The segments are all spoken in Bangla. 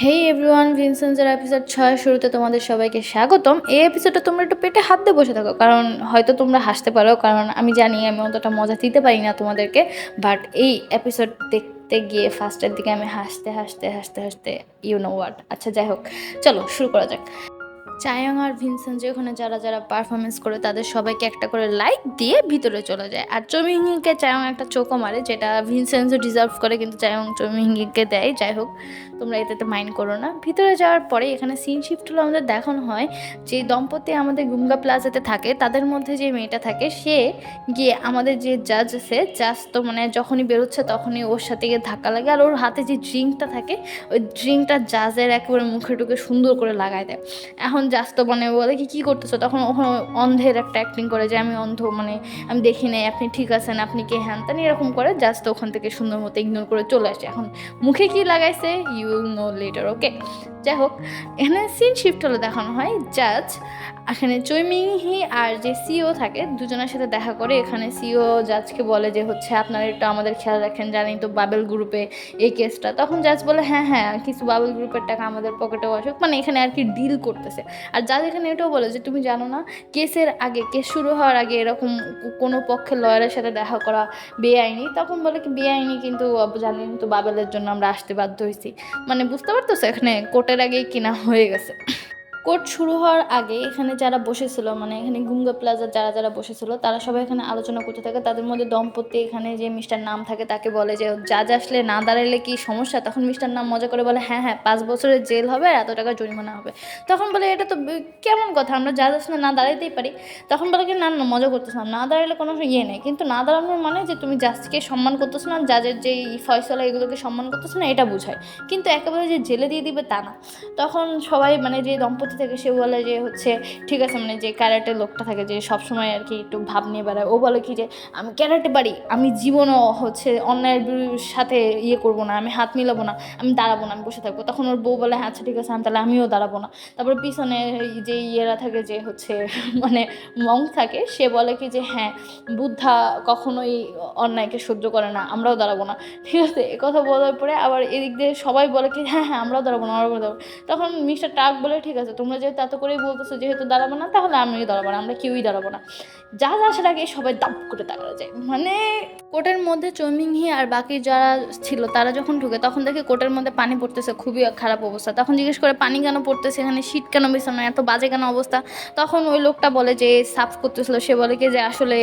হেই এভরিওয়ান, ভিনসেন্সের এপিসোড 6 শুরুতে তোমাদের সবাইকে স্বাগতম। এই এপিসোডে তোমরা একটু পেটে হাত দিয়ে বসে থাকো, কারণ হয়তো তোমরা হাসতে পারো, কারণ আমি জানি আমি অতটা মজা দিতে পারি না তোমাদেরকে। বাট এই এপিসোড দেখতে গিয়ে ফার্স্টের দিকে আমি হাসতে হাসতে হাসতে হাসতে ইউ নো হোয়াট। আচ্ছা যাই হোক, চলো শুরু করা যাক। চায়ং আর ভিনসেন্ট যে ওখানে যারা যারা পারফরমেন্স করে তাদের সবাইকে একটা করে লাইক দিয়ে ভিতরে চলে যায়, আর চমিংহিকে চায়ং একটা চোখও মারে, যেটা ভিনসেন্টও ডিজার্ভ করে, কিন্তু চায়ং চমিংহিকে দেয়। যাই হোক, তোমরা এতে মাইন্ড করো না। ভিতরে যাওয়ার পরে এখানে সিন শিফট হলো, আমাদের দেখানো হয় যে দম্পতি আমাদের গুঙ্গা প্লাজাতে থাকে, তাদের মধ্যে যে মেয়েটা থাকে সে গিয়ে আমাদের যে জাজ আছে, জাজ তো মানে যখনই বেরোচ্ছে তখনই ওর সাথে গিয়ে ধাক্কা লাগে, আর ওর হাতে যে ড্রিঙ্কটা থাকে ওই ড্রিঙ্কটা জাজের একেবারে মুখে টুকে সুন্দর করে লাগায় দেয়। এখন জাজ তো মানে বলে কি কী করতেছো, তখন ওখানে অন্ধের একটা অ্যাক্টিং করে যে আমি অন্ধ, মানে আমি দেখি নাই, আপনি ঠিক আছেন, আপনি কে হ্যান তেন এরকম করে। জাজ তো ওখান থেকে সুন্দর মতো ইগনোর করে চলে আসে। এখন মুখে কি লাগাইছে ইউ নো লেটার, ওকে। যাই হোক, এখানে সিন শিফট হলে দেখানো হয় জাজ এখানে চৈমিংহি আর যে সিও থাকে দুজনের সাথে দেখা করে। এখানে সিও জাজকে বলে যে হচ্ছে আপনারা একটু আমাদের খেয়াল রাখেন, জানি তো বাবেল গ্রুপে এই কেসটা। তখন জাজ বলে হ্যাঁ হ্যাঁ, কিছু বাবেল গ্রুপের টাকা আমাদের পকেটেও আসুক, মানে এখানে আর কি ডিল করতেছে। আর জাজ এখানে এটাও বলে যে তুমি জানো না, কেসের আগে, কেস শুরু হওয়ার আগে এরকম কোনো পক্ষের লয়ারের সাথে দেখা করা বেআইনি। তখন বলে কি বেআইনি, কিন্তু জানি তো বাবেলের জন্য আমরা আসতে বাধ্য হয়েছি। মানে বুঝতে পারতেছো, এখানে কোর্টের আগেই কিনা হয়ে গেছে। কোর্ট শুরু হওয়ার আগে এখানে যারা বসেছিল, মানে এখানে গুঙ্গা প্লাজার যারা যারা বসেছিল তারা সবাই এখানে আলোচনা করতে থাকে। তাদের মধ্যে দম্পতি এখানে যে মিস্টার নাম থাকে তাকে বলে যে জাজ আসলে না দাঁড়ালে কি সমস্যা। তখন মিস্টার নাম মজা করে বলে হ্যাঁ হ্যাঁ, 5 বছরের জেল হবে আর এত টাকা জরিমানা হবে। তখন বলে এটা তো কেমন কথা, আমরা জাজ আসলে না দাঁড়াইতেই পারি। তখন বলে কি না না, মজা করতেছিলাম, না দাঁড়ালে কোনো ইয়ে নেই, কিন্তু না দাঁড়ানোর মানে যে তুমি জাজকে সম্মান করতেছো না, জাজের যে ফয়সলা এগুলোকে সম্মান করতেছো না, এটা বোঝায়। কিন্তু একেবারে যে জেলে দিয়ে দিবে তা না। তখন সবাই মানে যে দম্পতি থেকে সে বলে যে হচ্ছে ঠিক আছে, মানে যে ক্যারেটে লোকটা থাকে যে সবসময় আর কি একটু ভাব নিয়ে বেড়ায়, ও বলে কি যে আমি ক্যারেটে পারি, আমি জীবনও হচ্ছে অন্যায়ের সাথে ইয়ে করবো না, আমি হাত মিলাবো না, আমি দাঁড়াবো না, আমি বসে থাকবো। তখন ওর বউ বলে হ্যাঁ আচ্ছা ঠিক আছে, আমি তাহলে আমিও দাঁড়াবো না। তারপরে পিছনে যে ইয়েরা থাকে যে হচ্ছে মানে মং থাকে, সে বলে কি যে হ্যাঁ, বুদ্ধা কখনোই অন্যায়কে সহ্য করে না, আমরাও দাঁড়াবো না। ঠিক আছে, এ কথা বলার পরে আবার এদিক দিয়ে সবাই বলে কি হ্যাঁ হ্যাঁ, আমরাও দাঁড়াবো না, আমরাও দাঁড়াবো। তখন মিস্টার টাক বলে ঠিক আছে, তোমরা যেহেতু এত করেই বলতেছো যেহেতু দাঁড়াবো না, তাহলে আমিও দাঁড়াবো না, আমরা কেউই দাঁড়াবো না। যা আসার আগে সবাই দাপ করে দাঁড়া যায়। মানে কোর্টের মধ্যে চৌমিংহি আর বাকি যারা ছিল তারা যখন ঢুকে তখন দেখে কোর্টের মধ্যে পানি পড়তেছে, খুবই খারাপ অবস্থা। তখন জিজ্ঞেস করে পানি কেন পড়তেছে, এখানে শীত কেন বিছানো, এত বাজে কেন অবস্থা। তখন ওই লোকটা বলে যে সাফ করতেছিল, সে বলে কি যে আসলে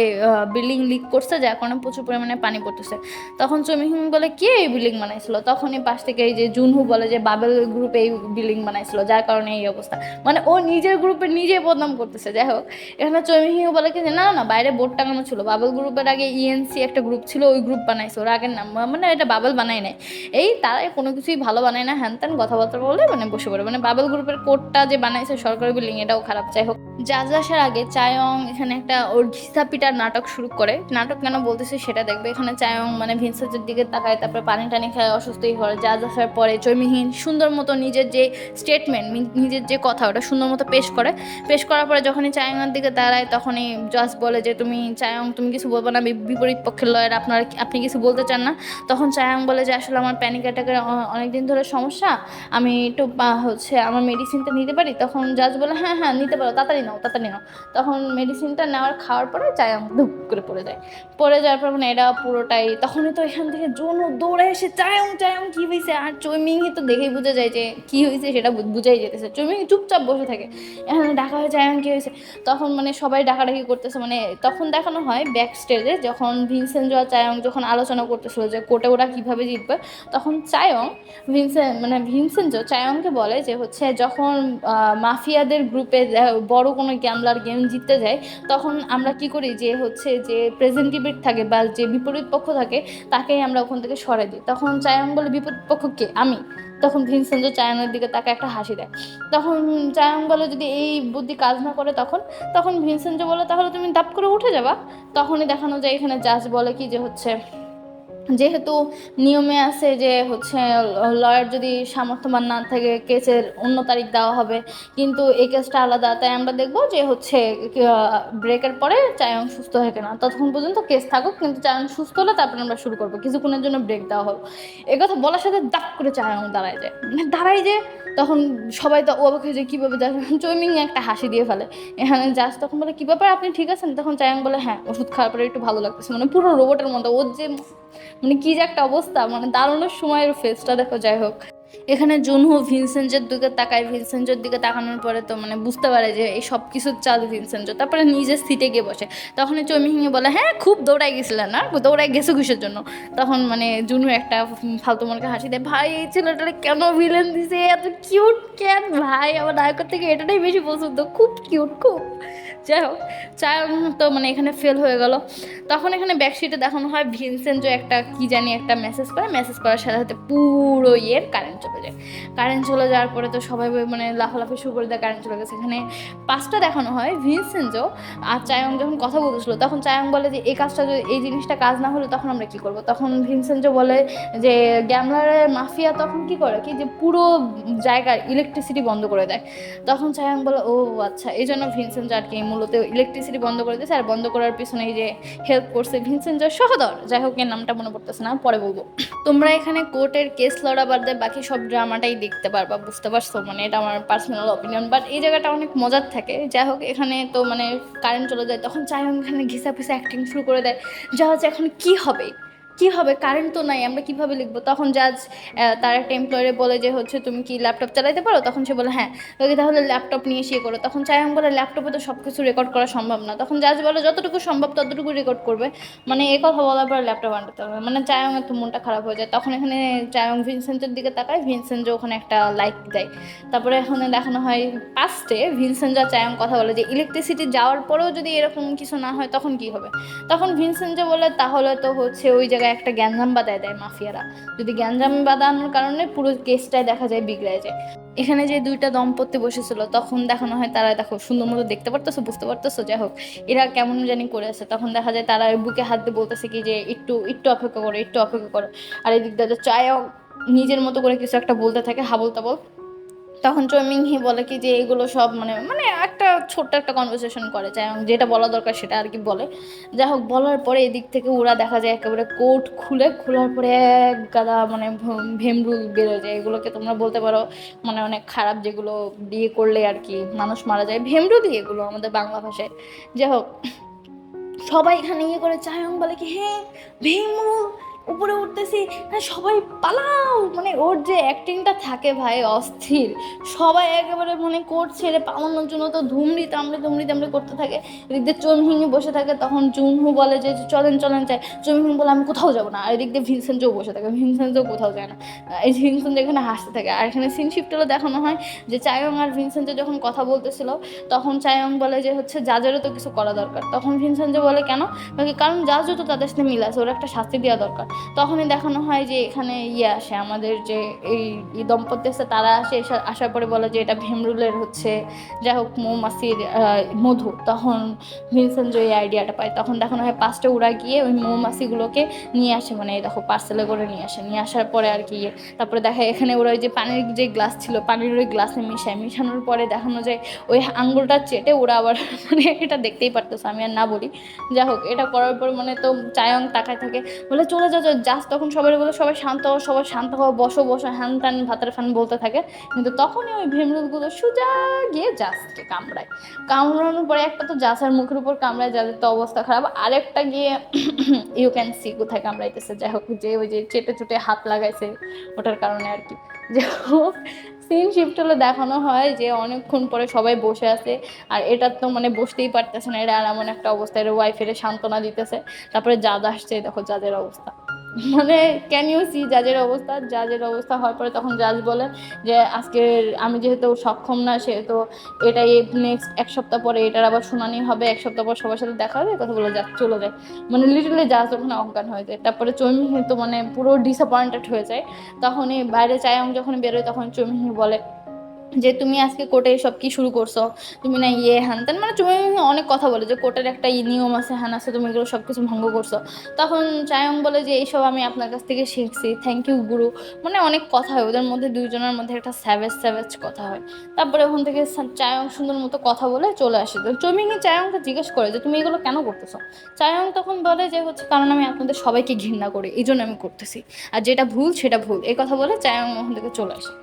বিল্ডিং লিক করছে, যার কারণে প্রচুর পরিমাণে পানি পড়তেছে। তখন চৌমিংহি বলে কে এই বিল্ডিং বানাইছিল, তখনই পাশ থেকে এই যে জুনহু বলে যে বাবেল গ্রুপ এই বিল্ডিং বানাইছিল, যার কারণে এই অবস্থা। মানে ও নিজের গ্রুপে নিজে বদনাম করতেছে। যাই হোক, এখানে চৌমিংহিও বলে কি যে না না, বাইরে বোর্ড টাঙানো ছিল, বাবেল গ্রুপের আগে ইএনসি একটা গ্রুপ ছিল, ওই গ্রুপ বানাইছে, ওর আগের নাম, মানে এটা বাবেল বানাই নাই। এই তারাই কোনো কিছুই ভালো বানায় না, হ্যান ত্যান কথাবার্তা বলে মানে বসে পড়ে। মানে বাবেল গ্রুপের কোডটা যে বানাইছে সরকারি বিল্ডিং, এটাও খারাপ। যাই হোক, জাজ আসার আগে চায়ং এখানে একটা ওর ঘিসা পিটার নাটক শুরু করে। নাটক কেন বলতেছে সেটা দেখবে। এখানে চায়ং মানে ভিনসেন্টের দিকে তাকায়, তারপরে পানি টানি খায়, অসুস্থই হয়। জাজ আসার পরে চৈমিহীন সুন্দর মতো নিজের যে স্টেটমেন্ট, নিজের যে কথা ওটা সুন্দর মতো পেশ করে। পেশ করার পরে যখনই চায়ংয়ের দিকে দাঁড়ায় তখনই জাজ বলে যে তুমি চায়ং, তুমি কিছু বলবো না, বিপরীত পক্ষের লয়ার, আপনি কিছু বলতে চান না। তখন চায়ং বলে যে আসলে আমার প্যানিক অ্যাটাকের অনেকদিন ধরে সমস্যা, আমি একটু হচ্ছে আমার মেডিসিনটা নিতে পারি। তখন জাজ বলে হ্যাঁ হ্যাঁ নিতে পারো, তাড়াতাড়ি নাও তাড়াতাড়ি নাও। তখন মেডিসিনটা খাওয়ার পরে চায়ং ধুপ করে পড়ে যায়। পড়ে যাওয়ার পর মানে এটা পুরোটাই, তখনই তো এখান থেকে জোনও দৌড়ে এসে চায়ং চায়ং কী হয়েছে, আর চৈমিংই তো দেখেই বুঝে যায় যে কী হয়েছে, সেটা বুঝাই যেতেছে। চৈমিংই চুপচাপ বসে থাকে। এখানে ডাকা হয় চায়ং কী হয়েছে, তখন মানে সবাই ডাকাডাকি করতেছে। মানে তখন দেখানো হয় ব্যাক স্টেজে যখন ভিনসেন্ট আর চায়ং যখন আলোচনা করতেছিল যে কোর্টে ওরা কীভাবে জিতবে, তখন চায়ং ভিনসেন্ট চায়ংকে বলে যে হচ্ছে যখন মাফিয়াদের গ্রুপে বড় কোনো গ্যামলার গেম জিততে যায়, তখন আমরা কি করি যে হচ্ছে যে প্রেজেন্টেটিভ থাকে বা যে বিপরীত পক্ষ থাকে তাকেই আমরা ওখান থেকে সরাই দিই। তখন চায়ং বলে বিপরীত পক্ষ কে, আমি। তখন ভিনসেন্ট চায়ংয়ের দিকে তাকে একটা হাসি দেয়। তখন চায়ং বলে যদি এই বুদ্ধি কাজ না করে, তখন তখন ভিনসেন্ট বলে তাহলে তুমি দাপ করে উঠে যাবা। তখনই দেখানো যায় এখানে জাজ বলে কি যে হচ্ছে যেহেতু নিয়মে আছে যে হচ্ছে লয়ার যদি সামর্থ্যবান না থাকে কেসের অন্য তারিখ দেওয়া হবে, কিন্তু এই কেসটা আলাদা। তাই আমরা দেখবো যে হচ্ছে ব্রেকের পরে চায়ং সুস্থ থাকে না, ততক্ষণ পর্যন্ত কেস থাকুক, কিন্তু চায়ং সুস্থ হলে তারপরে আমরা শুরু করবো। কিছুক্ষণের জন্য ব্রেক দেওয়া হলো। এ কথা বলার সাথে দাপ করে চায়ং দাঁড়ায় যায়, মানে দাঁড়ায় যে তখন সবাই তো অবাক হয়ে যায় কীভাবে যায়। চৈমিং একটা হাসি দিয়ে ফেলে। এখানে জাজ তখন বলে কী ব্যাপার, আপনি ঠিক আছেন? তখন চায়ং বলে হ্যাঁ, ওষুধ খাওয়ার পরে একটু ভালো লাগতেছে। মানে পুরো রোবটের মতো ওর যে মানে কি যে একটা অবস্থা, মানে দাঁড়ানোর সময়ের ফেসটা দেখো। যাই হোক, এখানে জুনহো ভিনসেন্টের দিকে তাকায়। ভিনসেন্টের দিকে তাকানোর পরে তো মানে বুঝতে পারে যে এই সব কিছুর চাল ভিনসেন্ট। তারপরে নিজের সিটে গিয়ে বসে। তখন চৌমিহিঙে বলে হ্যাঁ খুব দৌড়াই গেছিলেন না, দৌড়াই গেছো কিসের জন্য? তখন মানে জুনহো একটা ফালতু মনকে হাসি দেয়, ভাই এই ছেলেটারে কেন ভিলেন দিছে, এত কিউট ক্যান ভাই, আমার নায়কের থেকে এটাটাই বেশি পছন্দ, খুব কিউট খুব। যাই হোক, চায়ং তো মানে এখানে ফেল হয়ে গেল। তখন এখানে ব্যাকশিটে দেখানো হয় ভিনসেন্ট একটা কি জানি একটা মেসেজ করে, মেসেজ করার সাথে সাথে পুরো ইয়ের কারেন্ট চলে যায়। কারেন্ট চলে যাওয়ার পরে তো সবাই মানে লাফালাফি শুরু করে দেয়, কারেন্ট চলে গেছে। এখানে পাঁচটা দেখানো হয় ভিনসেন্ট আর চায়ং যখন কথা বলতেছিল, তখন চায়ং বলে যে এই কাজটা যদি এই জিনিসটা কাজ না হলে তখন আমরা কি করব? তখন ভিনসেন্ট বলে যে গ্যামলারের মাফিয়া তখন কি করে কি যে পুরো জায়গার ইলেকট্রিসিটি বন্ধ করে দেয়। তখন চায়ং বলে ও আচ্ছা, এই জন্য ভিনসেন্ট আর কি মূলত ইলেকট্রিসিটি বন্ধ করে দিয়েছে, আর বন্ধ করার পিছনে এই যে হেল্প করছে ভিনসেন্টের সহদর, যাই হোক এর নামটা মনে পড়তেছে না, পরে বলবো। তোমরা এখানে কোর্টের কেস লড়া বাদ দিয়ে বাকি সব ড্রামাটাই দেখতে পারবা, বুঝতে পারছো? মানে এটা আমার পার্সোনাল অপিনিয়ন, বাট এই জায়গাটা অনেক মজার থাকে। যাই হোক, এখানে তো মানে কারেন্ট চলে যায়, তখন চায়ং এখানে ঘিসা পিসা অ্যাক্টিং শুরু করে দেয়। যা হচ্ছে এখন কি হবে, কি হবে, কারেন্ট তো নাই, আমরা কিভাবে লিখবো? তখন জাজ তার একটা এমপ্লয়ারে বলে যে হচ্ছে তুমি কি ল্যাপটপ চালাইতে পারো? তখন সে বলে হ্যাঁ। ওকে তাহলে ল্যাপটপ নিয়ে এসে করো। তখন চায়ং বলে ল্যাপটপে তো সব কিছু রেকর্ড করা সম্ভব না। তখন জাজ বলে যতটুকু সম্ভব ততটুকু রেকর্ড করবে। মানে এ কথা বলার পর ল্যাপটপ আনতে হবে, মানে চায়ং একটু মনটা খারাপ হয়ে যায়। তখন এখানে চায়ং ভিনসেন্টের দিকে তাকায়, ভিনসেন্ট ওখানে একটা লাইক দেয়। তারপরে এখানে দেখানো হয় পাস্টে ভিনসেন্ট আর চায়ং কথা বলে যে ইলেকট্রিসিটি যাওয়ার পরেও যদি এরকম কিছু না হয় তখন কি হবে? তখন ভিনসেন্ট বলে তাহলে তো হচ্ছে ওই জায়গায় একটা গ্যাঞ্জাম বাঁধায় দেয় মাফিয়ারা। যদি গ্যাঞ্জাম বাঁধানোর কারণে পুরো কেসটাই দেখা যায় বিগড়ে যায়। এখানে যে দুইটা দম্পতি বসেছিল তখন দেখানো হয় তারা দেখো সুন্দর মতো দেখতে পারতেছো, বুঝতে পারতেছো? যাই হোক, এরা কেমন জানি করে আছে। তখন দেখা যায় তারা বুকে হাত দিয়ে বলতেছে কি যে একটু একটু অপেক্ষা করো, একটু অপেক্ষা করো। আর এদিক দিয়ে চায়ও নিজের মতো করে কিছু একটা বলতে থাকে, হাবল তাবল। তখন চৈমিংহি বলে কি যে এগুলো সব মানে মানে একটা ছোট্ট একটা কনভারসেশন করে যায়, যেটা বলা দরকার সেটা আর কি বলে। যাই হোক, বলার পরে এদিক থেকে ওরা দেখা যায় একেবারে কোট খোলার পরে এক গাদা মানে ভেমরুল বেরোয় যায়। এগুলোকে তোমরা বলতে পারো মানে অনেক খারাপ, যেগুলো বিয়ে করলে আর কি মানুষ মারা যায়, ভেমরুলই এগুলো আমাদের বাংলা ভাষায়। যাই হোক, সবাই এখানে ইয়ে করে। চায়ং বলে কি হ্যাঁ ভীমরু উপরে উঠতেছি, হ্যাঁ সবাই পালাও। মানে ওর যে অ্যাক্টিংটা থাকে ভাই অস্থির। সবাই একেবারে মানে কোর্ট ছেড়ে পালানোর জন্য তো ধুমড়ি তামড়ে ধুমড়ি তামড়ে করতে থাকে। এদিক দিয়ে চুনহিঙি বসে থাকে। তখন জুনহু বলে যে চলেন চলেন চাই। চুনহিঙি বলে আমি কোথাও যাবো না। আর এদিক দিয়ে ভিনসেন্টও বসে থাকে, ভিনসেন্টও কোথাও যায় না। এই ভিনসেন্ট এখানে হাসতে থাকে। আর এখানে সিন শিফটেরও দেখানো হয় যে চায়ং আর ভিনসেন্টে যখন কথা বলতেছিল তখন চায়ং বলে যে হচ্ছে জাজেরও তো কিছু করা দরকার। তখন ভিনসেন্ট বলে কেন? কারণ জাজও তো তাদের সাথে মিল আছে, ওর একটা শাস্তি দেওয়া দরকার। তখনই দেখানো হয় যে এখানে ইয়ে আসে, আমাদের যে এই দম্পতি আছে তারা আসে। আসার পরে বলে যে এটা ভীমরুলের হচ্ছে যাই হোক মৌমাছির মধু। তখন ভিনসেন্ট এই আইডিয়াটা পায়। তখন দেখানো হয় পাঁচটা উড়া গিয়ে ওই মৌমাছিগুলোকে নিয়ে আসে, মানে এই দেখো পার্সেলে করে নিয়ে আসে। নিয়ে আসার পরে আর কি তারপরে দেখা এখানে ওরা ওই যে পানির যে গ্লাস ছিল পানির ওই গ্লাসে মিশানোর পরে দেখানো যায় ওই আঙ্গুলটা চেটে ওরা আবার মানে এটা দেখতেই পারতেছে, আমি আর না বলি। যাই হোক, এটা করার পর মানে তো চায়ং তাকায় থাকে, বলে চলে যাও জাস্ট। তখন সবাই বলে সবাই শান্ত হও, সবাই শান্ত হও, বসো বসো, হ্যান ত্যান ভাতের ফ্যান বলতে থাকে। কিন্তু তখনই ওই ভীমরুলগুলো সোজা গিয়ে জাসকে কামড়ায়। কামড়ানোর পরে একটা তো জাসার মুখের উপর কামড়ায়, যাদের তো অবস্থা খারাপ। আরেকটা গিয়ে ইউ ক্যান সি কোথায় কামড়াইতেছে। যাই হোক, যে ওই যে চেটে চুটে হাত লাগাইছে ওটার কারণে আর কি। যাই হোক, সিন শিফট হলে দেখানো হয় যে অনেকক্ষণ পরে সবাই বসে আছে। আর এটা তো মানে বসতেই পারতেছে না, এরা এমন একটা অবস্থা, এর ওয়াইফের সান্ত্বনা দিতেছে। তারপরে জাজ আসছে, দেখো জাজের অবস্থা, মানে ক্যান ইউ সি জাজের অবস্থা হওয়ার পরে তখন জাজ বলে যে আজকের আমি যেহেতু সক্ষম না সেহেতু এটাই নেক্সট এক সপ্তাহ পরে এটার আবার শুনানি হবে, এক সপ্তাহ পর সবার সাথে দেখা হবে, কথা বলে যা চলে যায়। মানে লিটারলি জাজ ওখানে অজ্ঞান হয়ে যায়। তারপরে চৈমিহি তো মানে পুরো ডিসঅ্যাপয়েন্টেড হয়ে যায়। তখনই বাইরে চায়ং যখন বেরোয় তখন চৈমিহি বলে যে তুমি আজকে কোর্টে সব কি শুরু করছো, তুমি না ইয়ে হ্যান তেন, মানে তুমি অনেক কথা বলে যে কোর্টের একটা নিয়ম আছে হ্যান আছে, তুমি এগুলো সব কিছু ভঙ্গ করছো। তখন চায়ং বলে যে এইসব আমি আপনার কাছ থেকে শিখছি, থ্যাংক ইউ গুরু। মানে অনেক কথা হয় ওদের মধ্যে, দুইজনের মধ্যে একটা স্যাভেজ স্যাভেজ কথা হয়। তারপরে ওখান থেকে চায়ং সুন্দর মতো কথা বলে চলে আসে। তো চৈমিংই চায়ংকে জিজ্ঞেস করে যে তুমি এগুলো কেন করতেছো। চায়ং তখন বলে যে হচ্ছে কারণ আমি আপনাদের সবাইকে ঘৃণা করি, এই জন্য আমি করতেছি, আর যেটা ভুল সেটা ভুল, এই কথা বলে চায়ং ওখান থেকে চলে আসে।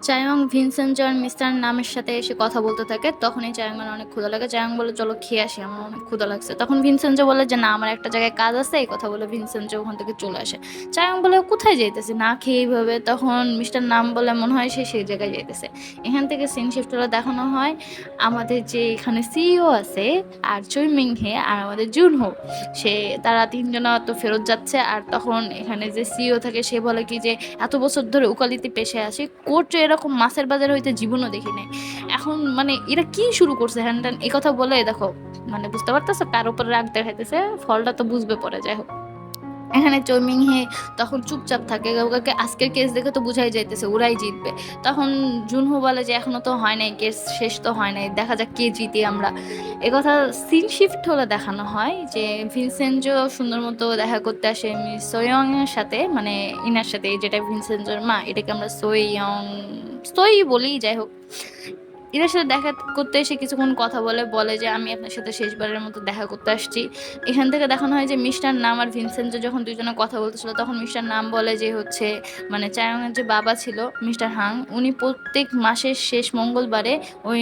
চায়ং ভিনসেন্ট আর মিস্টার নামের সাথে এসে কথা বলতে থাকে, তখনই চায়ংয়ের অনেক ক্ষুধা লাগে। চায়ং বলে চলো খেয়ে আসি, আমার অনেক ক্ষুধা লাগছে। তখন ভিনসেন্ট বলে যে না, আমার একটা জায়গায় কাজ আছে, এই কথা বলে ভিনসেন্ট ওখান থেকে চলে আসে। চায়ং বলে কোথায় যাইতেছে না খেয়ে এইভাবে, তখন মিস্টার নাম বলে মনে হয় সে সেই জায়গায় যাইতেছে। এখান থেকে সিন শিফট হলে দেখানো হয় আমাদের যে এখানে সিইও আছে, আর চুই মিং হে আর আমাদের জুন হো, সে তারা তিনজনা তো ফেরত যাচ্ছে। আর তখন এখানে যে সিইও থাকে সে বলে কি যে এত বছর ধরে উকালিতে পেশে আসি, কোর্টে এরকম মাছের বাজার হইতে জীবনও দেখি নাই, এখন মানে এরা কি শুরু করছে হ্যান ত্যান, এই কথা বলে দেখো মানে বুঝতে পারতেছো কার উপর রাগ দেখাইতেছে, ফলটা তো বুঝবে পরে। যাই হোক, এখানে চৈমিং হে তখন চুপচাপ থাকে, ওকে আজকের কেস দেখে তো বুঝাই যাইতেছে ওরাই জিতবে। তখন জুনহো বলে যে এখনো তো হয় নাই, কেস শেষ তো হয় নাই, দেখা যাক কে জিতে আমরা। একথা সিন শিফট হলে দেখানো হয় যে ভিনসেনজো সুন্দর মতো দেখা করতে আসে মিস সোয়ং এর সাথে, মানে ইনার সাথে, যেটা ভিনসেনজোর মা, এটাকে আমরা সোয়ং সোই বলি। যাই হোক, এদের সাথে দেখা করতে এসে কিছুক্ষণ কথা বলে, বলে যে আমি আপনার সাথে শেষবারের মতো দেখা করতে আসছি। এখান থেকে দেখানো হয় যে মিস্টার নাম আর ভিনসেন্ট যখন দুজনে কথা বলতেছিল, তখন মিস্টার নাম বলে যে হচ্ছে মানে চায়নের যে বাবা ছিল মিস্টার হাং, উনি প্রত্যেক মাসের শেষ মঙ্গলবারে ওই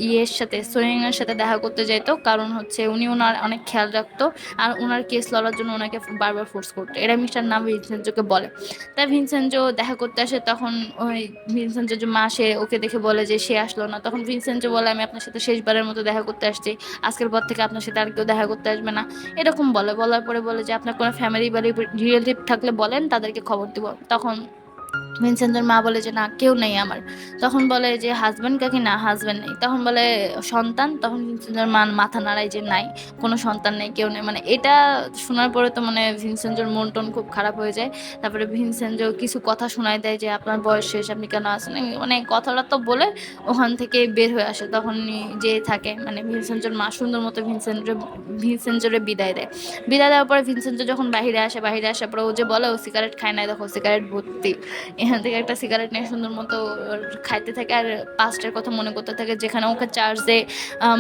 ইয়ের সাথে সোয়েংয়ের সাথে দেখা করতে যেত, কারণ হচ্ছে উনি ওনার অনেক খেয়াল রাখতো, আর ওনার কেস লড়ার জন্য ওনাকে বারবার ফোর্স করতো। এটা মিস্টার নাম ভিনসেন্টকে বলে। তাই ভিনসেন্জো দেখা করতে আসে, তখন ওই ভিনসেন্জো যে মা, সে ওকে দেখে বলে যে সে আসলো না। তখন ভিনসেন্জো বলে আমি আপনার সাথে শেষবারের মতো দেখা করতে আসছি, আজকের পর থেকে আপনার সাথে আর কেউ দেখা করতে আসবে না, এরকম বলে। বলার পরে বলে যে আপনার কোনো ফ্যামিলি বা রিলেটিভ থাকলে বলেন, তাদেরকে খবর দিব। তখন ভিনসেন্টের মা বলে যে না, কেউ নেই আমার। তখন বলে যে হাজব্যান্ড কাকে, না হাজব্যান্ড নেই। তখন বলে সন্তান, তখন ভিনসেন্টের মা মাথা নাড়ায় যে নাই, কোনো সন্তান নেই, কেউ নেই। মানে এটা শোনার পরে তো মানে ভিনসেন্টের মন টন খুব খারাপ হয়ে যায়। তারপরে ভিনসেন্ট কিছু কথা শোনায় দেয় যে আপনার বয়স শেষ, আপনি কেন আসেন, মানে কথাটা তো বলে ওখান থেকে বের হয়ে আসে। তখন যে থাকে মানে ভিনসেন্টের মা সুন্দর মতো ভিনসেন্টরে বিদায় দেয়। বিদায় দেওয়ার পরে ভিনসেন্ট যখন বাহিরে আসে, বাহিরে আসার পরে ও যে বলে ও সিগারেট খায় না, দেখো সিগারেট ভর্তি। এখান থেকে একটা সিগারেট নিয়ে সুন্দর মতো খাইতে থাকে, আর পাস্টের কথা মনে করতে থাকে, যেখানে ওকে চার্চে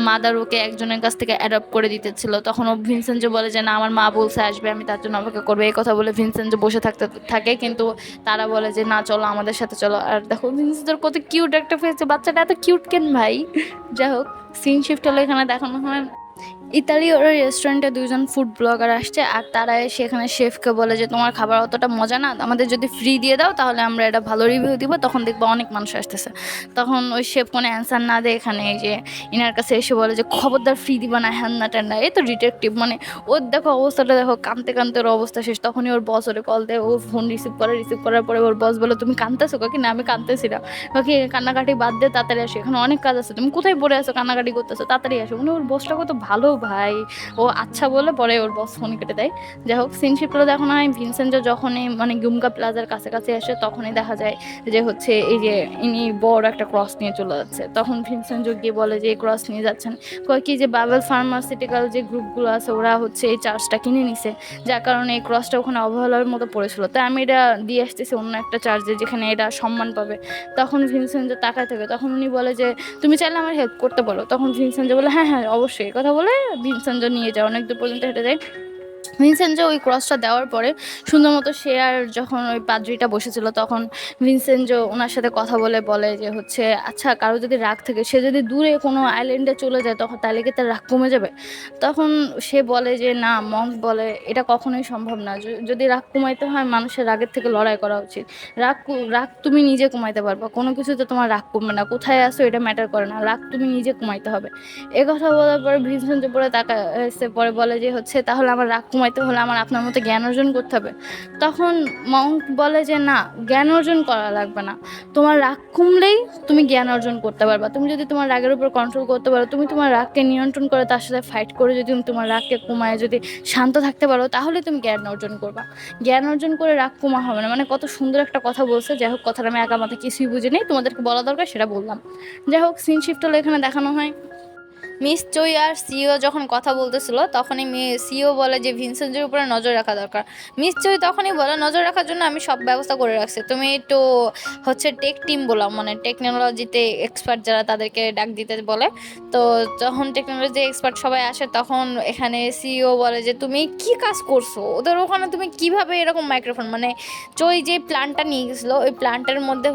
মাদার ওকে একজনের কাছ থেকে অ্যাডপ্ট করে দিতেছিল। তখন ও ভিনসেন্ট যে বলে যে না, আমার মা বলছে আসবে, আমি তার জন্য অপেক্ষা করবো, এই কথা বলে ভিনসেন্ট যে বসে থাকতে থাকে, কিন্তু তারা বলে যে না চলো আমাদের সাথে চলো। আর দেখো ভিনসেন্টের কত কিউট একটা ফেস, বাচ্চাটা এত কিউট কেন ভাই। যাই হোক, সিন শিফট হলে এখানে দেখানো হয় ইতালীয় রেস্টুরেন্টে দুইজন ফুড ব্লগার আসছে, আর তারা সেখানে শেফকে বলে যে তোমার খাবার অতটা মজা না, আমাদের যদি ফ্রি দিয়ে দাও তাহলে আমরা এটা ভালো রিভিউ দিব, তখন দেখবো অনেক মানুষ আসতেছে। তখন ওই শেফ কোনো অ্যান্সার না দেয়, এখানে এই যে ইনার কাছে এসে বলে যে খবরদার ফ্রি দিবা না, হ্যান না ট্যান না। এই তো ডিটেকটিভ, মানে ওর দেখো অবস্থাটা দেখো, কাঁদতে কাঁদতে ওর অবস্থা শেষ। তখনই ওর বস ওরে কল দেয়, ও ফোন রিসিভ করে, রিসিভ করার পরে ওর বস বলে তুমি কাঁদতেছো কাকি, না আমি কাঁদতেছি না কাকি, কান্নাকাটি বাদ দিয়ে তাড়াতাড়ি আসো, এখানে অনেক কাজ আছে, তুমি কোথায় পড়ে আসো, কান্নাকাটি করতেছো, তাড়াতাড়ি আসো। মানে ওর বসটা কত ভালো ভাই। ও আচ্ছা বলে পরে ওর বস ফোন কেটে দেয়। যাই হোক, সিনশিপটা দেখো না, ভিনসেন্ট যখনই মানে গুমকা প্লাজার কাছাকাছি আসে, তখনই দেখা যায় যে হচ্ছে এই যে ইনি বড় একটা ক্রস নিয়ে চলে যাচ্ছে। তখন ভিনসেন্ট গিয়ে বলে যে এই ক্রস নিয়ে যাচ্ছেন, কয় কি যে বাবেল ফার্মাসিউটিক্যাল যে গ্রুপগুলো আছে ওরা হচ্ছে এই চার্জটা কিনে নিছে, যার কারণে এই ক্রসটা ওখানে অবহেলার মতো পড়েছিল, তাই আমি এটা দিয়ে আসতেছি অন্য একটা চার্জে যেখানে এটা সম্মান পাবে। তখন ভিনসেন্ট তাকায় থাকে, তখন উনি বলে যে তুমি চাইলে আমার হেল্প করতে পারো। তখন ভিনসেন্ট বলে হ্যাঁ হ্যাঁ অবশ্যই, কথা বলে ভিনসেন্ট নিয়ে যায়, অনেক দূর পর্যন্ত হেঁটে যায়। ভিনসেন্ট ওই ক্রসটা দেওয়ার পরে সুন্দর মতো সে আর যখন ওই পাদ্রিটা বসেছিল, তখন ভিনসেন্ট ওনার সাথে কথা বলে বলে যে হচ্ছে আচ্ছা কারো যদি রাগ থাকে, সে যদি দূরে কোনো আইল্যান্ডে চলে যায়, তখন তাহলে কি তার রাগ কমে যাবে। তখন সে বলে যে না, মঙ্ক বলে এটা কখনোই সম্ভব না, যদি রাগ কমাইতে হয় মানুষের রাগের থেকে লড়াই করা উচিত। রাগ তুমি নিজে কমাইতে পারবা, কোনো কিছুতে তোমার রাগ কমবে না, কোথায় আসো এটা ম্যাটার করে না, রাগ তুমি নিজে কমাইতে হবে। এ কথা বলার পরে ভিনসেন্ট পরে তাকা পরে বলে যে হচ্ছে তাহলে আমার রাগ কমাইতে কামাইতে হলে আমার আপনার মতো জ্ঞান অর্জন করতে হবে। তখন মঙ্ক বলে যে না, জ্ঞান অর্জন করা লাগবে না, তোমার রাগ কমলেই তুমি জ্ঞান অর্জন করতে পারবা। তুমি যদি তোমার রাগের উপর কন্ট্রোল করতে পারো, তুমি তোমার রাগকে নিয়ন্ত্রণ করে তার সাথে ফাইট করে যদি তুমি তোমার রাগকে কমায় যদি শান্ত থাকতে পারো, তাহলে তুমি জ্ঞান অর্জন করবা। জ্ঞান অর্জন করে রাগ কমা হবে না। মানে কত সুন্দর একটা কথা বলছে। যাই হোক, কথাটা আমি একা মাথা কিছুই বুঝি নেই, তোমাদেরকে বলা দরকার সেটা বললাম। যাই হোক, সিন শিফট হলো এখানে দেখানো হয় মিস চই আর সিও যখন কথা বলতেছিল তখনই সিও বলে যে ভিনসেন্টের উপরে নজর রাখা দরকার। মিস চই তখনই বলে নজর রাখার জন্য আমি সব ব্যবস্থা করে রাখছি, তুমি একটু টেক টিম বললাম, মানে টেকনোলজিতে এক্সপার্ট যারা তাদেরকে ডাক দিতে বলে। তো যখন টেকনোলজি এক্সপার্ট সবাই আসে তখন এখানে সিও বলে যে তুমি কি কাজ করছো ওদের ওখানে, তুমি কিভাবে এরকম মাইক্রোফোন, মানে চই যে প্ল্যানটা নিয়ে গেছিলো ওই প্ল্যানটার মধ্যে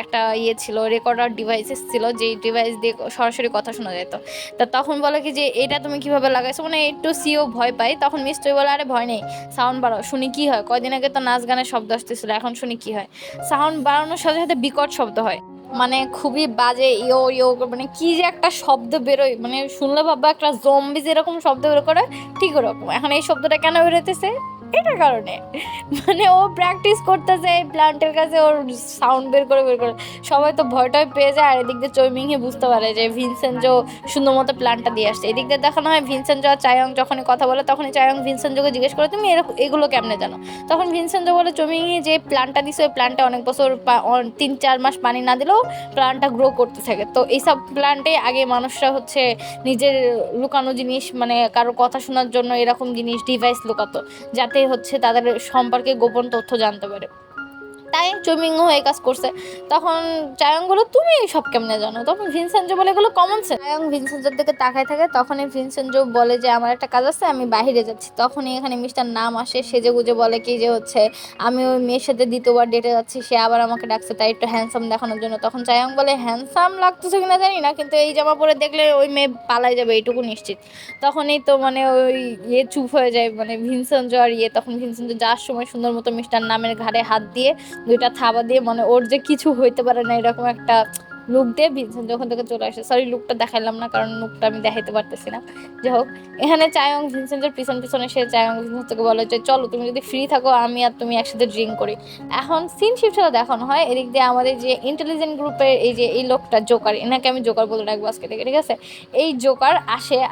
একটা ছিল রেকর্ডার ডিভাইসেস ছিল, যেই ডিভাইস দিয়ে সরাসরি কথা শোনা যেত। তা তখন বলে কি যে এটা তুমি কিভাবে লাগাইছো, মানে একটু সিও ভয় পাই। তখন মিস্ত্রি বলে আরে ভয় নেই, সাউন্ড বাড়াও শুনি কি হয়, কয়দিন আগে তো নাচ গানের শব্দ আসতেছিল, এখন শুনি কি হয়। সাউন্ড বাড়ানোর সাথে সাথে বিকট শব্দ হয়, মানে খুবই বাজে ইয়ো ইয়ো, মানে কি যে একটা শব্দ বেরোয়, মানে শুনলে ভাববা একটা জম্বি যেরকম শব্দ বের করে ঠিক ওরকম। এখন এই শব্দটা কেন বেরোতেছে, এটার কারণে মানে ও প্র্যাকটিস করতেছে এই প্ল্যান্টের কাছে, ওর সাউন্ড বের করে সবাই তো ভয়টাই পেয়ে যায়। আর এদিক দিয়ে চৈমিংহে বুঝতে পারে যে ভিনসেনজো সুন্দর মতো প্ল্যানটা দিয়ে আসছে। এদিক দিয়ে দেখানো হয় ভিনসেনজো আর চায়ং যখনই কথা বলে তখনই চায়ং ভিনসেনজোকে জিজ্ঞেস করে তুমি এগুলো কেমনে জানো। তখন ভিনসেনজো বলে চৈমিংহে যে প্ল্যানটা দিছে ওই প্ল্যানটা অনেক বছর 3-4 মাস পানি না দিলেও প্ল্যানটা গ্রো করতে থাকে। তো এইসব প্ল্যান্টে আগে মানুষরা নিজের লুকানো জিনিস, মানে কারো কথা শোনার জন্য এরকম জিনিস ডিভাইস লুকাতো, যাতে তাদের সম্পর্কে গোপন তথ্য জানতে পারে। তাই চুমিংও এই কাজ করছে। তখন চায়ং বলো তুমি সব কেমনে জানো, তখন ভিনসেনজো বলে এগুলো কমন সেন্স। চায়ং ভিনসেনজোর দিকে তাকায় থাকে, তখনই ভিনসেনজো বলে যে আমার একটা কাজ আছে আমি বাইরে যাচ্ছি। তখনই এখানে মিস্টার নাম আসে, সেজে গুজে বলে কি যে আমি ওই মেয়ের সাথে দ্বিতীয়বার ডেটে যাচ্ছি, সে আবার আমাকে ডাকছে তাই একটু হ্যান্ডসাম দেখানোর জন্য। তখন চায়ং বলে হ্যান্ডসাম লাগতেছে কিনা জানি না, কিন্তু এই জামা পরে দেখলে ওই মেয়ে পালাই যাবে এইটুকু নিশ্চিত। তখনই তো মানে ওই চুপ হয়ে যায়, মানে ভিনসেনজো আর তখন ভিনসেনজো যাওয়ার সময় সুন্দর মতো মিস্টার নামের ঘাড়ে হাত দিয়ে দুইটা থাবা দিয়ে, মানে ওর যে কিছু হইতে পারে না এরকম একটা লুক দিয়ে ভিনসেন্ট যখন থেকে চলে আসে। সরি, লুকটা দেখাইলাম না কারণ লুকটা আমি দেখাইতে পারতেছি না। যাই হোক, এখানে চায়ং ভিনসেন্টের পিছনে সে চায়ং ভিনসেন্টকে বলে যে চলো তুমি যদি ফ্রি থাকো আমি আর তুমি একসাথে ড্রিঙ্ক করি। এখন সিন শিফটটা দেখানো হয় এদিক দিয়ে আমাদের যে ইন্টেলিজেন্ট গ্রুপের এই লোকটা জোকার, এনাকে আমি জোকার বলে রাখবো আজকে থেকে, ঠিক আছে। এই জোকার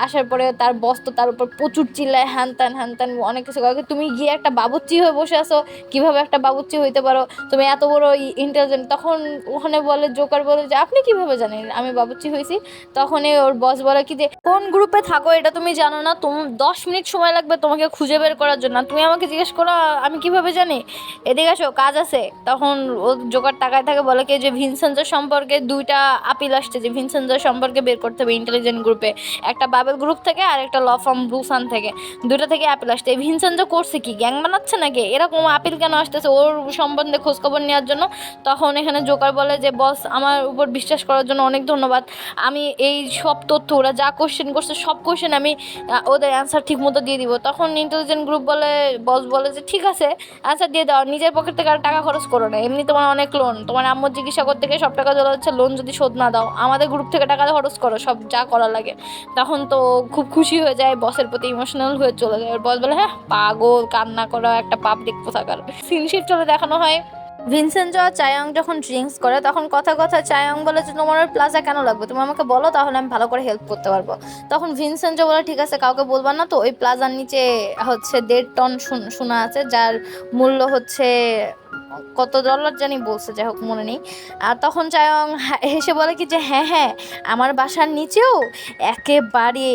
আসার পরে তার বস তো তার উপর প্রচুর চিল্লায়, হ্যান ত্যান অনেক কিছু করে। তুমি গিয়ে একটা বাবুচ্চি হয়ে বসে আছো, কিভাবে একটা বাবুচ্চি হইতে পারো, তুমি এত বড় ইন্টেলিজেন্ট। তখন ওখানে বলে জোকার বলে যে আপনি কিভাবে জানেন আমি বাবুর্চি হয়েছি। তখনই ওর বস বলে কি যে কোন গ্রুপে থাকো এটা তুমি জানো না, 10 মিনিট সময় লাগবে তোমাকে খুঁজে বের করার জন্য, তুমি আমাকে জিজ্ঞেস করো আমি কিভাবে জানি, এদিকে আসো কাজ আছে। তখন ও জোকার তাকায় থাকে, বলে কি যে ভিনসেন্টের সম্পর্কে 2টা আপিল আসছে, যে ভিনসেন্টের সম্পর্কে বের করতে হবে ইন্টেলিজেন্ট গ্রুপে, একটা বাবেল গ্রুপ থেকে আর একটা ল ফার্ম ব্রুসান থেকে, 2টা থেকে আপিল আসছে। এই ভিনসেন্ট করছে কি, গ্যাং বানাচ্ছে নাকি, এরকম আপিল কেন আসতেছে ওর সম্বন্ধে খোঁজখবর নেওয়ার জন্য। তখন এখানে জোকার বলে যে বস আমার উপর বিশ্বাস করার জন্য অনেক ধন্যবাদ, আমি এই সব তথ্য ওরা যা কোশ্চেন করছে সব কোশ্চেন আমি ওদের অ্যান্সার ঠিক মতো দিয়ে দিব। তখন ইন্টেলিজেন্ট গ্রুপ বস বলে যে ঠিক আছে অ্যান্সার দিয়ে দাও, নিজের পকেট থেকে আর টাকা খরচ করো না, এমনি তোমার অনেক লোন, তোমার আম্মুর চিকিৎসা করতে গিয়ে সব টাকা চলে যাচ্ছে, লোন যদি শোধ না দাও আমাদের গ্রুপ থেকে টাকা খরচ করো, সব যা করা লাগে। তখন তো খুব খুশি হয়ে যায়, বসের প্রতি ইমোশনাল হয়ে চলে যায়। বস বলে হ্যাঁ পাগল, কান্না করা একটা পাবলিক পোশাকার। সিনশিপ চলে দেখানো হয় ভিনসেন্ট আর চায়ং যখন ড্রিঙ্কস করে তখন কথা চায়ং বলে যে তোমার প্লাজা কেন লাগবে, তুমি আমাকে বলো তাহলে আমি ভালো করে হেল্প করতে পারবো। তখন ভিনসেন্ট বলে ঠিক আছে কাউকে বলবা না তো, ওই প্লাজার নিচে 1.5 টন সোনা আছে, যার মূল্য কত ডলার জানি বলছে, যাই হোক মনে নেই। আর তখন চায়ং হেসে বলে কি যে হ্যাঁ আমার বাসার নিচেও একেবারে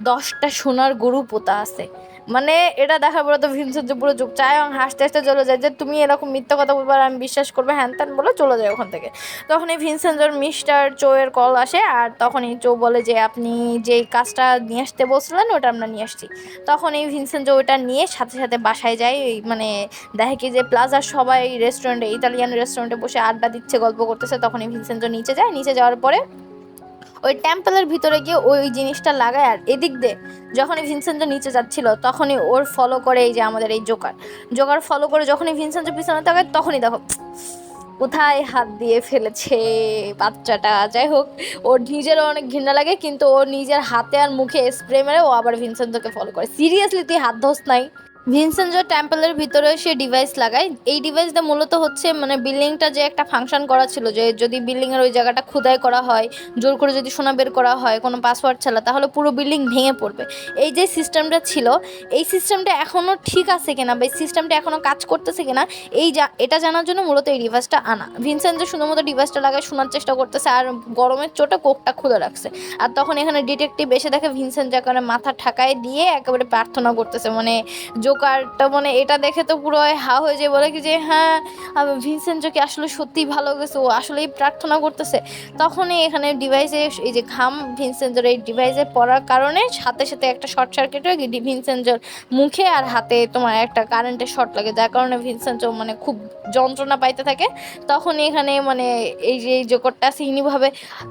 10টা সোনার গরু পোতা আছে। মানে এটা দেখার পরে তো ভিনসেন্ট পুরো চুপ, চায়ং হাসতে হাসতে চলে যায় যে তুমি এরকম মিথ্যা কথা বলবে আর আমি বিশ্বাস করবে, হ্যান ত্যান বলে চলে যায় ওখান থেকে। তখন এই ভিনসেন্টর মিস্টার চোয়ের কল আসে, আর তখন এই চো বলে যে আপনি যে কাজটা নিয়ে আসতে বলছিলেন ওটা আমরা নিয়ে আসছি। তখন এই ভিনসেন্ট ওটা নিয়ে সাথে সাথে বাসায় যায়, মানে দেখে কি যে প্লাজার সবাই রেস্টুরেন্টে, ইতালিয়ান রেস্টুরেন্টে বসে আড্ডা দিচ্ছে, গল্প করতেছে। তখন এই ভিনসেন্ট নিচে যাওয়ার পরে ওই টেম্পলের ভিতরে গিয়ে ওই জিনিসটা লাগায়। আর এদিক দিয়ে যখনই ভিনসেন্ট নিচে যাচ্ছিল তখনই ওর ফলো করে এই যে আমাদের এই জোকার ফলো করে, যখনই ভিনসেন্টের পিছনে তাকায় তখনই দেখো কোথায় হাত দিয়ে ফেলেছে বাচ্চাটা। যাই হোক, ওর নিজেরও অনেক ঘৃণা লাগে, কিন্তু ও নিজের হাতে আর মুখে স্প্রে মেরে ও আবার ভিনসেন্টোকে ফলো করে। সিরিয়াসলি তুই হাত ধোস নাই? ভিনসেন্টো টেম্পলের ভিতরে সে ডিভাইস লাগায়। এই ডিভাইসটা মূলত হচ্ছে মানে বিল্ডিংটা যে একটা ফাংশন করা ছিল, যে যদি বিল্ডিংয়ের ওই জায়গাটা খোদাই করা হয়, জোর করে যদি সোনা বের করা হয় কোনো পাসওয়ার্ড ছাড়া, তাহলে পুরো বিল্ডিং ভেঙে পড়বে। এই যে সিস্টেমটা ছিল, এই সিস্টেমটা এখনও ঠিক আছে কিনা বা এই সিস্টেমটা এখনও কাজ করতেছে কিনা, এটা জানার জন্য মূলত এই ডিভাইসটা আনা। ভিনসেন্টো শুধুমাত্র ডিভাইসটা লাগায় শোনার চেষ্টা করতেছে আর গরমের চোটে কোকটা খুলে রাখছে। আর তখন এখানে ডিটেকটিভ এসে দেখে ভিনসেন্ট একেবারে মাথা ঠাকায় দিয়ে একেবারে প্রার্থনা করতেছে। মানে জোকারটা মানে এটা দেখে তো পুরো হা হয়ে যায়, বলে কি যে হ্যাঁ ভিনসেন্টোকে আসলে সত্যিই ভালো গেছে, ও আসলেই প্রার্থনা করতেছে। তখনই এখানে ডিভাইসে এই যে ঘাম ভিনসেন্টোর এই ডিভাইসে পড়ার কারণে সাথে সাথে একটা শর্ট সার্কিট হয়ে ভিনসেন্টোর মুখে আর হাতে তোমার একটা কারেন্টের শর্ট লাগে, যার কারণে ভিনসেন্টো মানে খুব যন্ত্রণা পাইতে থাকে। তখন এখানে মানে এই যে জোকরটা সিনিভাবে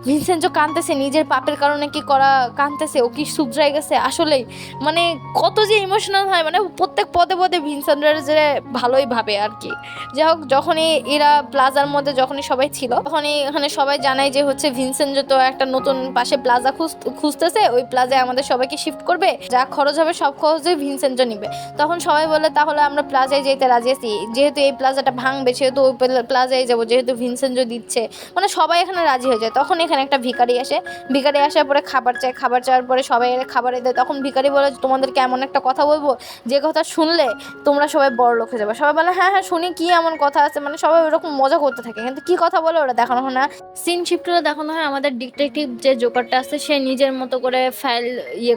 ভিনসেন্টো কাঁদতেছে, নিজের পাপের কারণে কি করা কাঁদতেছে, ও কি শুধরাই গেছে আসলেই। মানে কত যে ইমোশনাল হয়, মানে প্রত্যেক পদে পদে ভিনসেন্টের যে ভালোই ভাবে আর কি। যাই হোক, যখনই এরা প্লাজার মধ্যে যখনই সবাই ছিল, তখনই এখানে সবাই জানায় যে হচ্ছে ভিনসেন্ট তো একটা নতুন পাশে প্লাজা খুঁজতেছে, ওই প্লাজায় আমাদের সবাইকে শিফট করবে, যা খরচ হবে সব খরচে ভিনসেন্ট নিবে। তখন সবাই বলে তাহলে আমরা প্লাজায় যেতে রাজি আছি, যেহেতু এই প্লাজাটা ভাঙবে সেহেতু ওই প্লাজায় যাবো, যেহেতু ভিনসেন্ট দিচ্ছে। মানে সবাই এখানে রাজি হয়ে যায়। তখন এখানে একটা ভিখারি আসে, ভিখারি আসার পরে খাবার চায়, খাবার চাওয়ার পরে সবাই খাবারে দেয়। তখন ভিখারি বলে তোমাদেরকে এমন একটা কথা বলবো যে কথা শুনলে তোমরা সবাই বড় লোক হয়ে যাবে। সবাই বলে হ্যাঁ হ্যাঁ শুনি, কি এমন কথা আছে। মানে সবাই ওরকম মজা করতে থাকে, কিন্তু কি কথা বলে ওরা দেখানো হয় না। সিন শিফটটা দেখানো হয় আমাদের ডিটেকটিভ যে জোকারটা আছে সে নিজের মতো করে ফাইল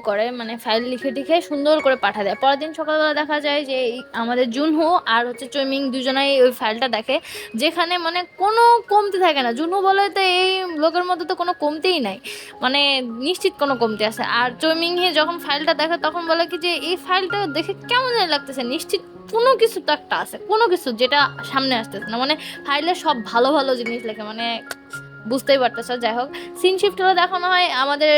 করে, মানে ফাইল লিখে টিখে সুন্দর করে পাঠা দেয়। পরের দিন সকালবেলা দেখা যায় যে আমাদের জুনহো আর হচ্ছে চৈমিং দুজনাই ওই ফাইলটা দেখে, যেখানে মানে কোনো কমতি থাকে না। জুনহো বলে তো এই লোকের মধ্যে তো কোনো কমতিই নাই, মানে নিশ্চিত কোনো কমতি আছে। আর চৈমিং হে যখন ফাইলটা দেখে তখন বলে কি যে এই ফাইলটা দেখে কেমন জানি লাগতেছে, নিশ্চিত কোনো কিছু তো একটা আছে, কোনো কিছু যেটা সামনে আসতেছে না। মানে ফাইলে সব ভালো ভালো জিনিস লেখে, মানে বুঝতেই পারতেছ। যাই হোক, সিন শিফট হলে দেখানো হয় আমাদের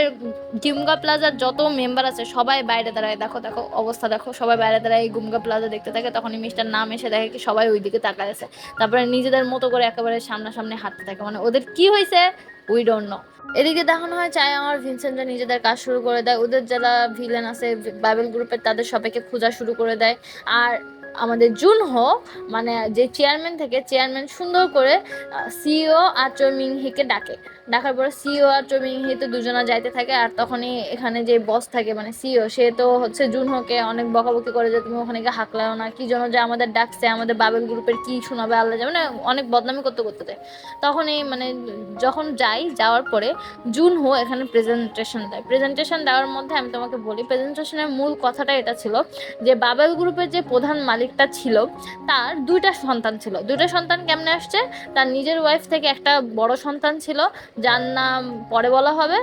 গুমগা প্লাজার যত মেম্বার আছে সবাই বাইরে দাঁড়ায়। দেখো দেখো অবস্থা দেখো, সবাই বাইরে দাঁড়ায় গুমগা প্লাজা দেখতে থাকে। তখনই মিস্টার নাম এসে দেখে কি সবাই ওই দিকে তাকায় আছে, তারপরে নিজেদের মতো করে একেবারে সামনাসামনি হাঁটতে থাকে। মানে ওদের কি হয়েছে উই ডোন্ট নো। এদিকে দেখানো হয় চাই আমার ভিনসেন্টরা নিজেদের কাজ শুরু করে দেয়, ওদের যারা ভিলেন আছে বাইবেল গ্রুপের তাদের সবাইকে খোঁজা শুরু করে দেয়। আর আমাদের জুনহো মানে যে চেয়ারম্যান থেকে, চেয়ারম্যান সুন্দর করে সিইও আর চৈমিংহিকে ডাকার পরে সিইও আর চৈমিংহি তো দুজনা যাইতে থাকে। আর তখনই এখানে যে বস থাকে মানে সিইও, সে তো হচ্ছে জুনহোকে অনেক বকাবকি করে যে তুমি ওখানে গিয়ে হাঁকলাও না, কি জন্য যে আমাদের ডাকছে, আমাদের বাবেল গ্রুপের কি শোনাবে আল্লাহ জানে, মানে অনেক বদনামি করতে করতে দেয়। তখনই মানে যখন যাওয়ার পরে জুনহো এখানে প্রেজেন্টেশন দেয়। প্রেজেন্টেশন দেওয়ার মধ্যে আমি তোমাকে বলি, প্রেজেন্টেশনের মূল কথাটা এটা ছিল যে বাবেল গ্রুপের যে প্রধান মালিকটা ছিল তার দুইটা সন্তান ছিল। দুইটা সন্তান কেমনে আসছে, তার নিজের ওয়াইফ থেকে একটা বড় সন্তান ছিল যার নাম পরে বলা হবে।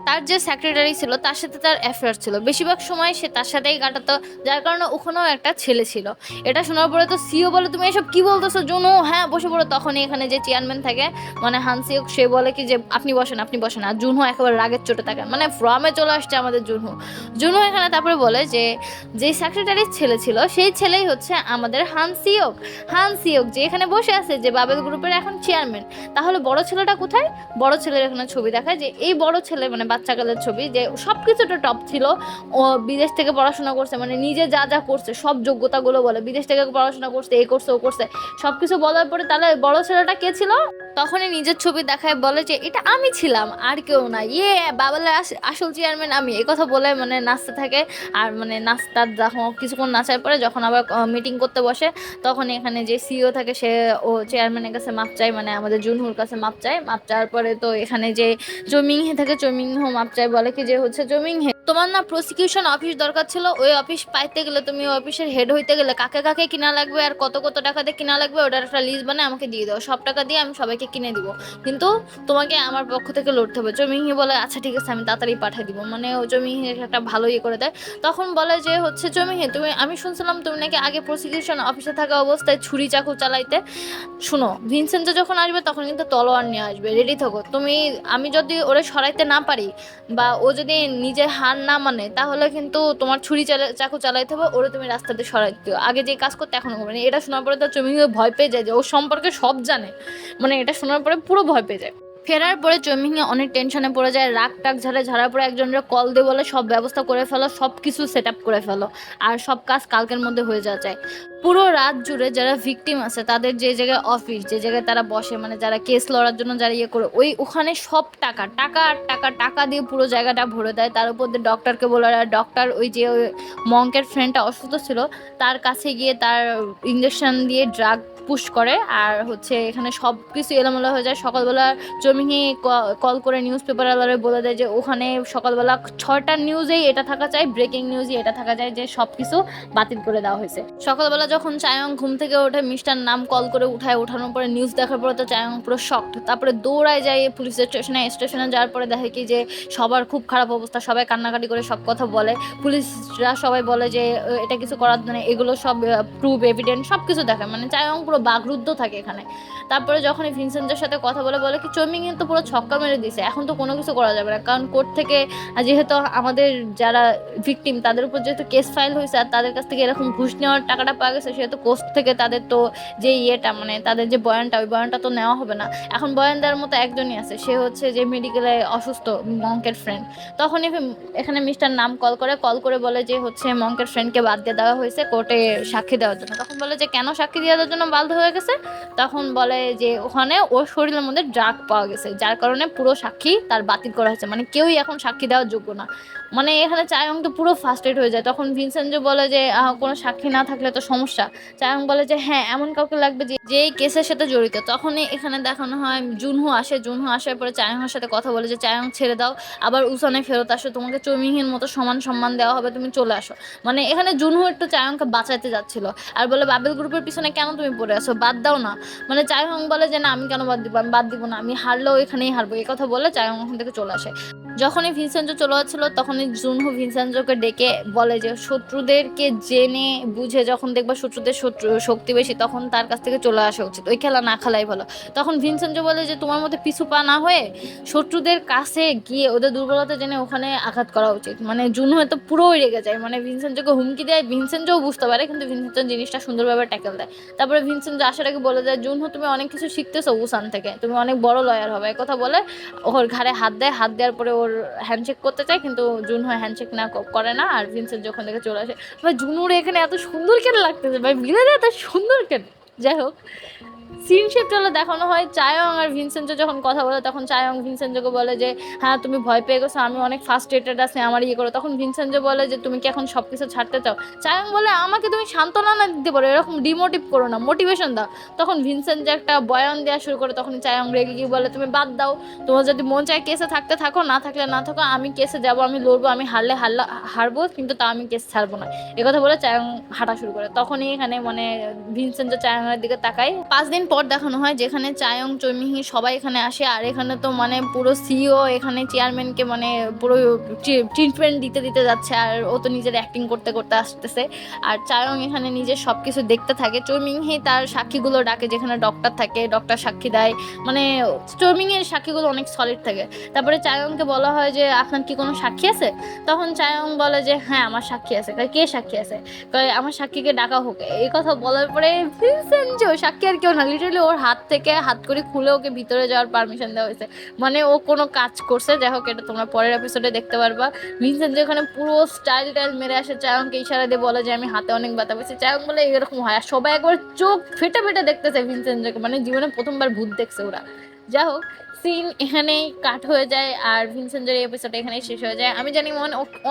তার যে সেক্রেটারি ছিল তার সাথে তার অ্যাফেয়ার ছিল, বেশিরভাগ সময় সে তার সাথেই কাটাতো, যার কারণে ওখানেও একটা ছেলে ছিল। এটা শোনার পরে তো সিও বলে তুমি এসব কি বলতেছো জুনু, হ্যাঁ বসে পড়ো। তখনই এখানে যে চেয়ারম্যান থাকে মানে হানসিওক, সে বলে কি যে আপনি বসেন আপনি বসেন। আর জুনহো একেবারে রাগের চোটে থাকে, মানে ফ্রমে চলে আসছে আমাদের জুনহো এখানে তারপরে বলে যে যে সেক্রেটারির ছেলে ছিল সেই ছেলেই হচ্ছে আমাদের হানসিওক যে এখানে বসে আছে, যে বাবেল গ্রুপের এখন চেয়ারম্যান। তাহলে বড় ছেলেটা কোথায়? বড় ছেলের এখানে ছবি দেখায় যে এই বড় ছেলে মানে বাচ্চাকালের ছবি, যে সব কিছুটা টপ ছিল, ও বিদেশ থেকে পড়াশোনা করছে, মানে নিজে যা যা করছে সব যোগ্যতাগুলো বলে, বিদেশ থেকে পড়াশোনা করছে, এই করছে ও করছে সব কিছু বলার পরে তাহলে বড় ছেলেটা কে ছিল? তখনই নিজের ছবি দেখায় বলে যে এটা আমি ছিলাম আর কেউ না, বাবেলের আসল চেয়ারম্যান আমি, এই কথা বলে মানে নাচতে থাকে। আর মানে নাচতার যখন কিছুক্ষণ নাচার পরে যখন আবার মিটিং করতে বসে, তখন এখানে যে সিইও থাকে সে ও চেয়ারম্যানের কাছে মাপ চায়, মানে আমাদের জুনহুর কাছে মাপ চাওয়ার পরে তো এখানে যে জমিংহে থাকে জমিংহো মাপ চায়, বলে কি যে হচ্ছে জমিংহে তোমার না প্রসিকিউশন অফিস দরকার ছিল, ওই অফিস পাইতে গেলে তুমি ওই অফিসের হেড হইতে গেলে কাকে কাকে কিনা লাগবে আর কত কত টাকা দিয়ে কিনা লাগবে ওটার একটা লিস্ট বানায় আমাকে দিয়ে দাও, সব টাকা দিয়ে আমি সবাইকে কিনে দিব, কিন্তু তোমাকে আমার পক্ষ থেকে লড়তে হবে। জমিংহি বলে আচ্ছা ঠিক আছে আমি তাড়াতাড়ি পাঠিয়ে দিব, মানে ও জমিংহি একটা ভালো করে দেয়। তখন বলে যে হচ্ছে জমিংহি আমি শুনছিলাম তুমি নাকি আগে প্রসিকিউশন অফিসে থাকা অবস্থায় ছুরি চাকু চালাইতে। শুনো, ভিনসেন্ট যখন আসবে তখন কিন্তু তলোয়ার নিয়ে আসবে, রেডি থাকো তুমি। আমি যদি ওরে সরাইতে না পারি বা ও যদি নিজে হার না মানে তাহলে কিন্তু তোমার চাকু চালাইতে হবে, ওরে তুমি রাস্তাতে সরাই দিও, আগে যে কাজ করতে এখনো করবে না। এটা শোনার পরে তো চমি ভয় পেয়ে যায় যে ওর সম্পর্কে সব জানে, মানে এটা শোনার পরে পুরো ভয় পেয়ে যায়। ফেরার পরে চৌমিংয়ে অনেক টেনশনে পড়ে যায়, রাগ টাগ ঝাড়ার পরে একজনের কল দিয়ে বলে সব ব্যবস্থা করে ফেলো, সব কিছু সেট আপ করে ফেলো, আর সব কাজ কালকের মধ্যে হয়ে যাওয়া যায়। পুরো রাত জুড়ে যারা ভিকটিম আছে তাদের যে জায়গায় অফিস, যে জায়গায় তারা বসে, মানে যারা কেস লড়ার জন্য যারা ইয়ে করে, ওখানে সব টাকা টাকা আর টাকা টাকা দিয়ে পুরো জায়গাটা ভরে দেয়। তার উপর দিয়ে ডক্টরকে বলে, ডক্টর ওই যে মঙ্কের ফ্রেন্ডটা অসুস্থ ছিল তার কাছে গিয়ে তার ইঞ্জেকশন দিয়ে ড্রাগ পুশ করে, আর হচ্ছে এখানে সব কিছু এলোমেলো হয়ে যায়। সকালবেলা জমিহি কল করে নিউজ পেপার আলারে বলে দেয় যে ওখানে সকালবেলা 6টা নিউজেই এটা থাকা চাই, ব্রেকিং নিউজই এটা থাকা যায় যে সব কিছু বাতিল করে দেওয়া হয়েছে। সকালবেলা যখন চায়ং ঘুম থেকে ওঠে, মিস্টার নাম কল করে ওঠানোর পরে নিউজ দেখার পরে তো চায়ং পুরো শকড। তারপরে দৌড়ায় যায় পুলিশ স্টেশনে যাওয়ার পরে দেখে কি যে সবার খুব খারাপ অবস্থা, সবাই কান্নাকাটি করে সব কথা বলে। পুলিশরা সবাই বলে যে এটা কিছু করার মানে এগুলো সব প্রুফ এভিডেন্স সব কিছু দেখে, মানে চায়ং পুরো বাগরুদ্ধ থাকে এখানে। তারপরে যখনই ভিনসেন্টের সাথে কথা বলে কি চৌমিং তো পুরো ছক্কা মেরে দিছে, এখন তো কোনো কিছু করা যাবে না, কারণ কোর্ট থেকে যেহেতু আমাদের যারা ভিকটিম তাদের উপর যেহেতু কেস ফাইল হয়েছে আর তাদের কাছ থেকে এরকম ঘুষ নেওয়ার টাকাটা পাওয়া গেছে, সেহেতু কোর্ট থেকে তাদের তো যে ইয়েটা মানে তাদের যে বয়ানটা, ওই বয়ানটা তো নেওয়া হবে না। এখন বয়ান দেওয়ার মতো একজনই আছে, সে হচ্ছে যে মেডিকেলে অসুস্থ মঙ্কের ফ্রেন্ড। তখনই এখানে মিস্টার নাম কল করে বলে যে হচ্ছে মঙ্কের ফ্রেন্ডকে বাদ দিয়ে দেওয়া হয়েছে কোর্টে সাক্ষী দেওয়ার জন্য। তখন বলে যে কেন সাক্ষী দেওয়ার জন্য বাধ্য হয়ে গেছে, তখন বলে যে ওখানে ওর শরীরের মধ্যে ড্রাগ পাওয়া গেছে, যার কারণে পুরো সাক্ষী তার বাতিল করা হয়েছে, মানে কেউই এখন সাক্ষী দেওয়ার যোগ্য না। মানে এখানে চায়ং তো পুরো ফার্স্টেড হয়ে যায়। তখন ভিনসেন্ট বলে যে কোনো সাক্ষী না থাকলে তো সমস্যা। চায়ং বলে যে হ্যাঁ এমন কাউকে লাগবে যে এই কেসের সাথে জড়িত। তখনই এখানে দেখানো হয় জুনহু আসার পরে চায়ংয়ের সাথে কথা বলে যে চায়ং ছেড়ে দাও, আবার উসানে ফেরত আসো, তোমাকে চৌমিংয়ের মতো সমান সম্মান দেওয়া হবে, তুমি চলে আসো। মানে এখানে জুনহু একটু চায়ংকে বাঁচাইতে যাচ্ছিল আর বলে বাবেল গ্রুপের পিছনে কেন তুমি পড়ে আসো, বাদ দাও না। মানে চায়ং বলে যে না আমি কেন বাদ দিব, আমি বাদ দিব না, আমি হারলেও এখানেই হারবো, এই কথা বলে চায়ং ওখান থেকে চলে আসে। যখনই ভিনসেন্টো চলে যাচ্ছিল তখনই জুনহু ভিনসেন্টোকে ডেকে বলে যে শত্রুদেরকে জেনে বুঝে যখন দেখবা শত্রুদের শক্তি বেশি তখন তার কাছ থেকে চলে আসা উচিত, ওই খেলা না খেলাই ভালো। তখন ভিনসেন্টো বলে যে তোমার মধ্যে পিছু পা না হয়ে শত্রুদের কাছে গিয়ে ওদের দুর্বলতা জেনে ওখানে আঘাত করা উচিত। মানে জুনহু তো পুরোই রেগে যায়, মানে ভিনসেন্টোকে হুমকি দেয়, ভিনসেন্টোও বুঝতে পারে কিন্তু ভিনসেন্টো জিনিসটা সুন্দরভাবে ট্যাকেল দেয়। তারপরে ভিনসেন্টো আসার আগে বলে যায় জুনহু তুমি অনেক কিছু শিখতেছো উসান থেকে, তুমি অনেক বড় লয়ার হবে, কথা বলে ওর ঘাড়ে হাত দেয়। হাত দেওয়ার পরে ওর হ্যান্ডশেক করতে চায় কিন্তু জুনহু হ্যান্ডশেক না করে না, আর ভিনসেন্ট যখন থেকে চলে আসে। ভাই জুনুর এখানে এত সুন্দর কেন লাগতেছে, ভাই ভিলেন এত সুন্দর কেন। যাই হোক সিন শিফটগুলো দেখানো হয়। চায়ং আর ভিনসেন্টো যখন কথা বলে তখন চায়ং ভিনসেন্টোকে বলে যে হ্যাঁ তুমি ভয় পেয়ে গেছো, আমি অনেক ফার্স্ট্রেটেড আছে, আমার ইয়ে করো। তখন ভিনসেন্টো বলে যে তুমি কি এখন সব কিছু ছাড়তে চাও। চায়ং বলে আমাকে তুমি সান্ত্বনা না দিতে পারো, এরকম ডিমোটিভ করো না, মোটিভেশন দাও। তখন ভিনসেন্ট যে একটা বয়ান দেওয়া শুরু করে তখন চায়ং রেগে গিয়ে বলে তুমি বাদ দাও, তোমার যদি মন চায় কেসে থাকতে থাকো, না থাকলে না থাকো, আমি কেসে যাবো, আমি লড়বো, আমি হারবো কিন্তু তা আমি কেস ছাড়বো না। কথা বলে চায়ং হাঁটা শুরু করে। তখনই এখানে মানে ভিনসেন্ট চায়ংয়ের দিকে তাকায়। 5 দিন পর দেখানো হয় যেখানে চায়ং চৌমিহি সবাই এখানে আসে, আর এখানে তো মানে পুরো সিইও এখানে চেয়ারম্যানকে মানে পুরো ট্রিটমেন্ট দিতে যাচ্ছে, আর ও তো নিজের অ্যাক্টিং করতে করতে আসতেছে। আর চায়ং এখানে নিজের সব কিছু দেখতে থাকে। চৌমিহি তার সাক্ষীগুলো ডাকে, যেখানে ডক্টর থাকে, ডক্টর সাক্ষী দেয়, মানে চৌমিংয়ের সাক্ষীগুলো অনেক সলিড থাকে। তারপরে চায়ংকে বলা হয় যে আপনার কি কোনো সাক্ষী আছে। তখন চায়ং বলে যে হ্যাঁ আমার সাক্ষী আছে। কে সাক্ষী আছে, আমার সাক্ষীকে ডাকা হোক। এই কথা বলার পরে ভিনসেন্ট সাক্ষী আর কেউ না, লিটারালি ওর হাত থেকে হাত করে খুলে ওকে ভিতরে যাওয়ার পারমিশন দেওয়া হয়েছে, মানে ও কোনো কাজ করছে। যাই হোক এটা তোমরা পরের এপিসোডে দেখতে পারবা। ভিনসেন্ট যেখানে পুরো স্টাইল মেরে আসে, চায়ংকে ইশারা দিয়ে বলে যে আমি হাতে অনেক ব্যথা পেয়েছি। চায়ং বলে এরকম হয়, আর সবাই একবার চোখ ফেটে ফেটে দেখতেছে ভিনসেন্টকে, মানে জীবনে প্রথমবার ভূত দেখছে ওরা। যাই হোক সিন এখানেই কাট হয়ে যায় আর ভিনসেন্টের এপিসোড এখানেই শেষ হয়ে যায়। আমি জানি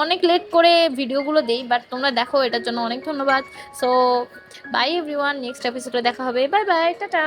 অনেক লেট করে ভিডিওগুলো দেই, বাট তোমরা দেখো এটার জন্য অনেক ধন্যবাদ। সো বাই এভরিওয়ান, নেক্সট এপিসোডে দেখা হবে, বাই বাই, টাটা।